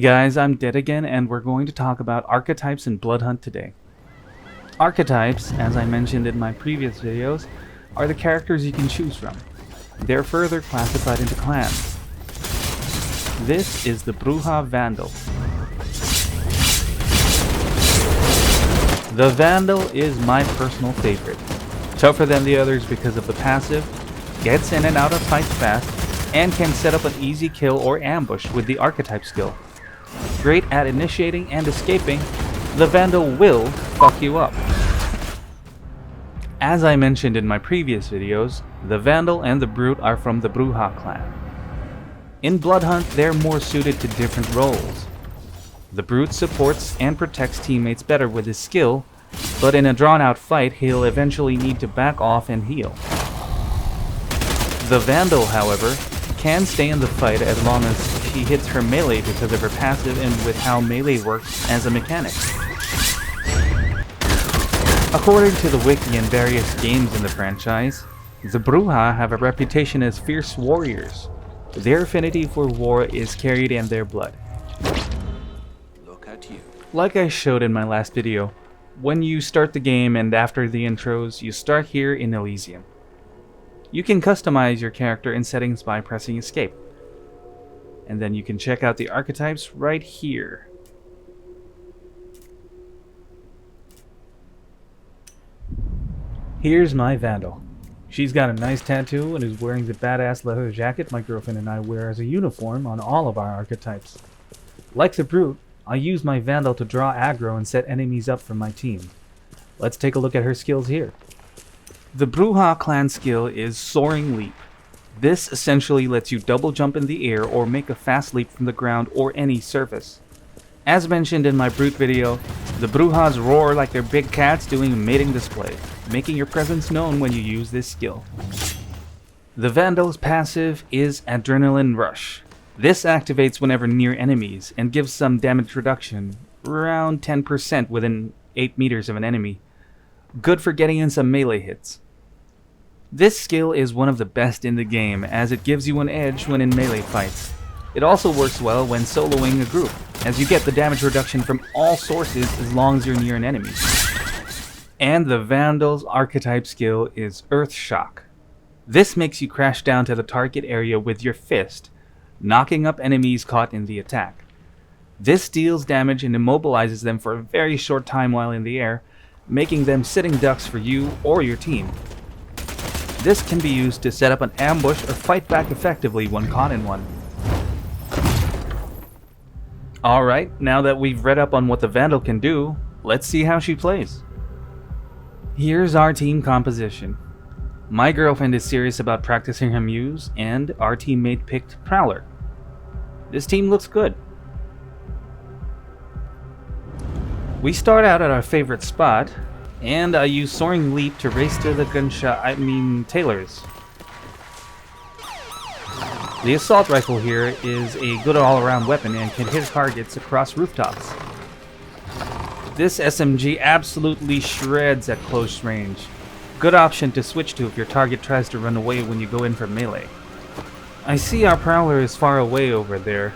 guys, I'm Imdeadagain, and we're going to talk about archetypes in Bloodhunt today. Archetypes, as I mentioned in my previous videos, are the characters you can choose from. They're further classified into clans. This is the Vandal. The Vandal is my personal favorite. Tougher than the others because of the passive, gets in and out of fights fast, and can set up an easy kill or ambush with the Archetype skill. Great at initiating and escaping, the Vandal will fuck you up. As I mentioned in my previous videos, the Vandal and the Brute are from the Brujah clan. In Bloodhunt, they're more suited to different roles. The Brute supports and protects teammates better with his skill, but in a drawn-out fight, he'll eventually need to back off and heal. The Vandal, however, can stay in the fight as long as she hits her melee because of her passive and with how melee works as a mechanic. According to the wiki and various games in the franchise, the Brujah have a reputation as fierce warriors. Their affinity for war is carried in their blood. Look at you. Like I showed in my last video, when you start the game and after the intros, you start here in Elysium. You can customize your character in settings by pressing escape. And then you can check out the archetypes right here. Here's my Vandal. She's got a nice tattoo and is wearing the badass leather jacket my girlfriend and I wear as a uniform on all of our archetypes. Like the Brute, I use my Vandal to draw aggro and set enemies up for my team. Let's take a look at her skills here. The Brujah clan skill is Soaring Leap. This essentially lets you double jump in the air or make a fast leap from the ground or any surface. As mentioned in my Brute video, the Brujahs roar like they're big cats doing a mating display, making your presence known when you use this skill. The Vandal's passive is Adrenaline Rush. This activates whenever near enemies and gives some damage reduction, around 10% within 8 meters of an enemy. Good for getting in some melee hits. This skill is one of the best in the game as it gives you an edge when in melee fights. It also works well when soloing a group, as you get the damage reduction from all sources as long as you're near an enemy. And the Vandal's archetype skill is Earth Shock. This makes you crash down to the target area with your fist, knocking up enemies caught in the attack. This deals damage and immobilizes them for a very short time while in the air, making them sitting ducks for you or your team. This can be used to set up an ambush or fight back effectively when caught in one. Alright, now that we've read up on what the Vandal can do, let's see how she plays. Here's our team composition. My girlfriend is serious about practicing her muse, and our teammate picked Prowler. This team looks good. We start out at our favorite spot, and I use Soaring Leap to race to the tailors. The assault rifle here is a good all-around weapon and can hit targets across rooftops. This SMG absolutely shreds at close range. Good option to switch to if your target tries to run away when you go in for melee. I see our Prowler is far away over there,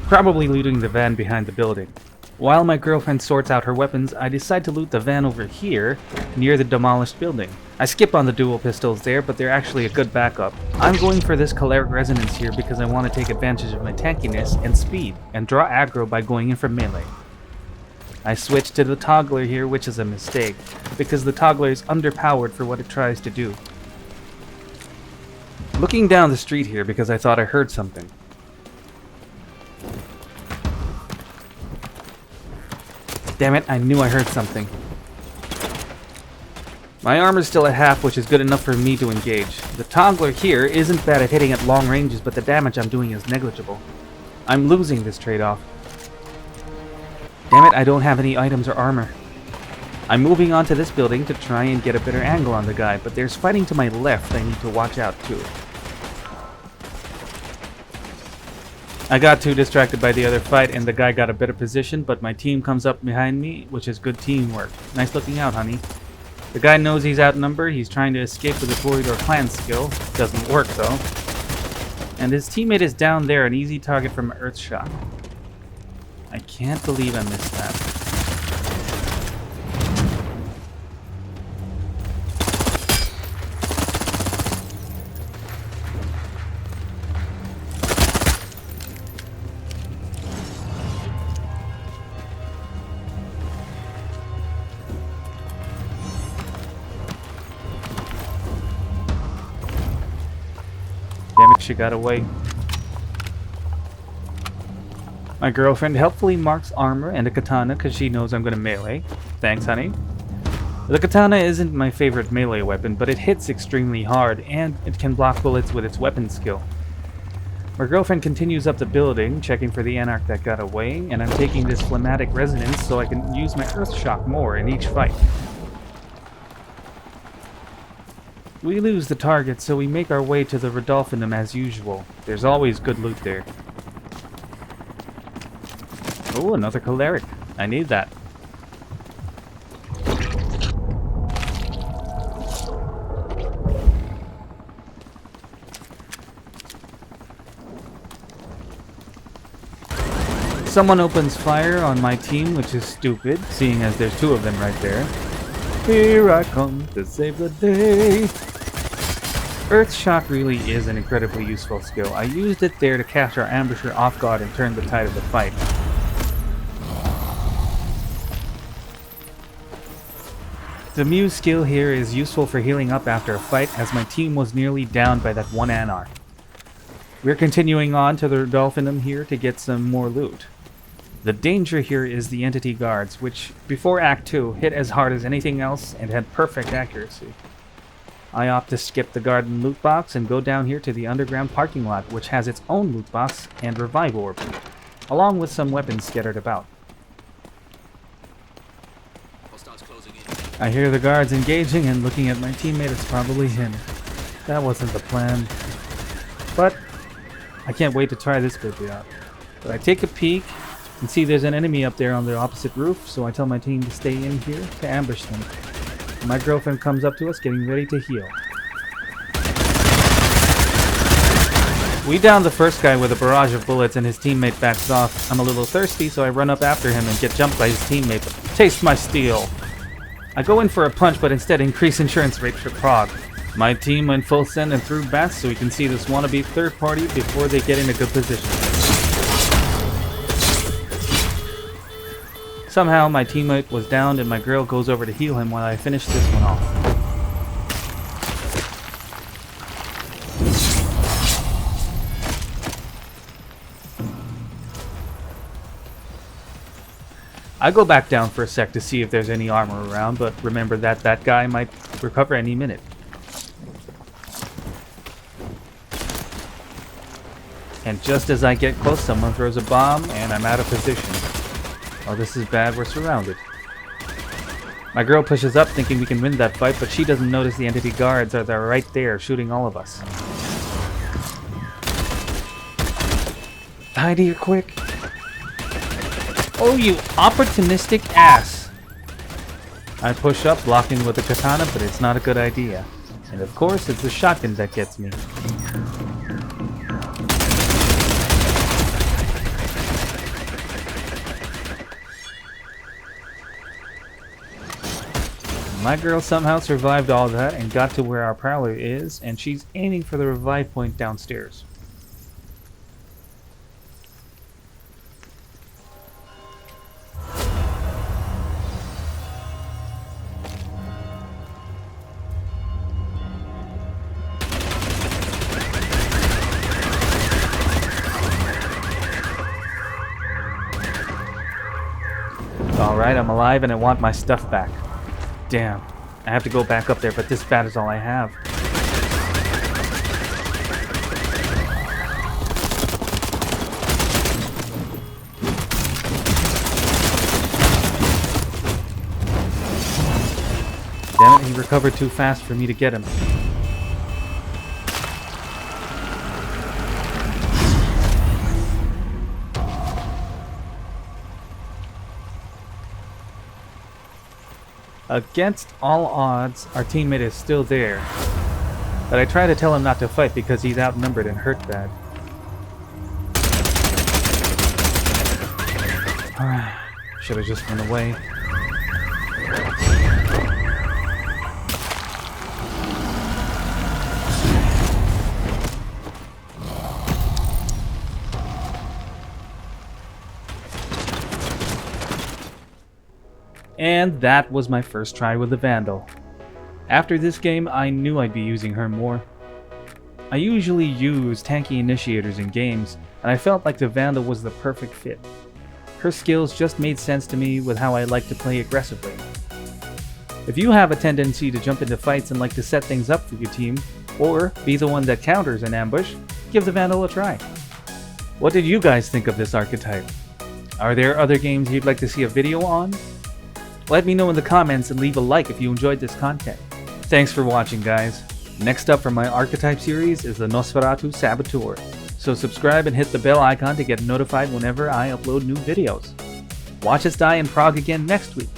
probably looting the van behind the building. While my girlfriend sorts out her weapons, I decide to loot the van over here, near the demolished building. I skip on the dual pistols there, but they're actually a good backup. I'm going for this Choleric Resonance here because I want to take advantage of my tankiness and speed, and draw aggro by going in for melee. I switch to the Toggler here, which is a mistake, because the Toggler is underpowered for what it tries to do. Looking down the street here because I thought I heard something. Damn it, I knew I heard something. My armor's still at half, which is good enough for me to engage. The Toggler here isn't bad at hitting at long ranges, but the damage I'm doing is negligible. I'm losing this trade-off. Damn it, I don't have any items or armor. I'm moving on to this building to try and get a better angle on the guy, but there's fighting to my left I need to watch out too. I got too distracted by the other fight and the guy got a better position, but my team comes up behind me, which is good teamwork. Nice looking out, honey. The guy knows he's outnumbered. He's trying to escape with a Corridor Clan skill. Doesn't work though. And his teammate is down there, an easy target from Earth Shock. I can't believe I missed that. Damn it, she got away. My girlfriend helpfully marks armor and a katana because she knows I'm going to melee. Thanks, honey. The katana isn't my favorite melee weapon, but it hits extremely hard, and it can block bullets with its weapon skill. My girlfriend continues up the building, checking for the Anarch that got away, and I'm taking this phlegmatic resonance so I can use my Earth Shock more in each fight. We lose the target, so we make our way to the Rodolphinum as usual. There's always good loot there. Oh, another choleric. I need that. Someone opens fire on my team, which is stupid, seeing as there's two of them right there. Here I come to save the day. Earth Shock really is an incredibly useful skill. I used it there to catch our ambusher off guard and turn the tide of the fight. The Muse skill here is useful for healing up after a fight, as my team was nearly down by that one Anarch. We're continuing on to the Rodolphinum here to get some more loot. The danger here is the entity guards, which, before Act 2, hit as hard as anything else and had perfect accuracy. I opt to skip the garden loot box and go down here to the underground parking lot, which has its own loot box and revive orb, along with some weapons scattered about. I hear the guards engaging, and looking at my teammate, it's probably him. That wasn't the plan. But I can't wait to try this baby out. But I take a peek and see there's an enemy up there on the opposite roof, so I tell my team to stay in here to ambush them. My girlfriend comes up to us, getting ready to heal. We down the first guy with a barrage of bullets, and his teammate backs off. I'm a little thirsty, so I run up after him and get jumped by his teammate. Taste my steel! I go in for a punch, but instead increase insurance rate for prog. My team went full send and threw bats so we can see this wannabe third party before they get in a good position. Somehow my teammate was downed and my girl goes over to heal him while I finish this one off. I go back down for a sec to see if there's any armor around, but remember that that guy might recover any minute. And just as I get close, someone throws a bomb and I'm out of position. Oh, this is bad, we're surrounded. My girl pushes up thinking we can win that fight, but she doesn't notice the entity guards are there right there shooting all of us. Hide here quick. Oh, you opportunistic ass! I push up, blocking with the katana, but it's not a good idea. And of course, it's the shotgun that gets me. My girl somehow survived all that and got to where our prowler is, and she's aiming for the revive point downstairs. Alright, I'm alive and I want my stuff back. Damn, I have to go back up there, but this bat is all I have. Damn it, he recovered too fast for me to get him. Against all odds, our teammate is still there. But I try to tell him not to fight because he's outnumbered and hurt bad. Should have just run away. And that was my first try with the Vandal. After this game, I knew I'd be using her more. I usually use tanky initiators in games, and I felt like the Vandal was the perfect fit. Her skills just made sense to me with how I like to play aggressively. If you have a tendency to jump into fights and like to set things up for your team, or be the one that counters an ambush, give the Vandal a try. What did you guys think of this archetype? Are there other games you'd like to see a video on? Let me know in the comments and leave a like if you enjoyed this content. Thanks for watching, guys. Next up from my Archetype series is the Nosferatu Saboteur, so subscribe and hit the bell icon to get notified whenever I upload new videos. Watch us die in Prague again next week.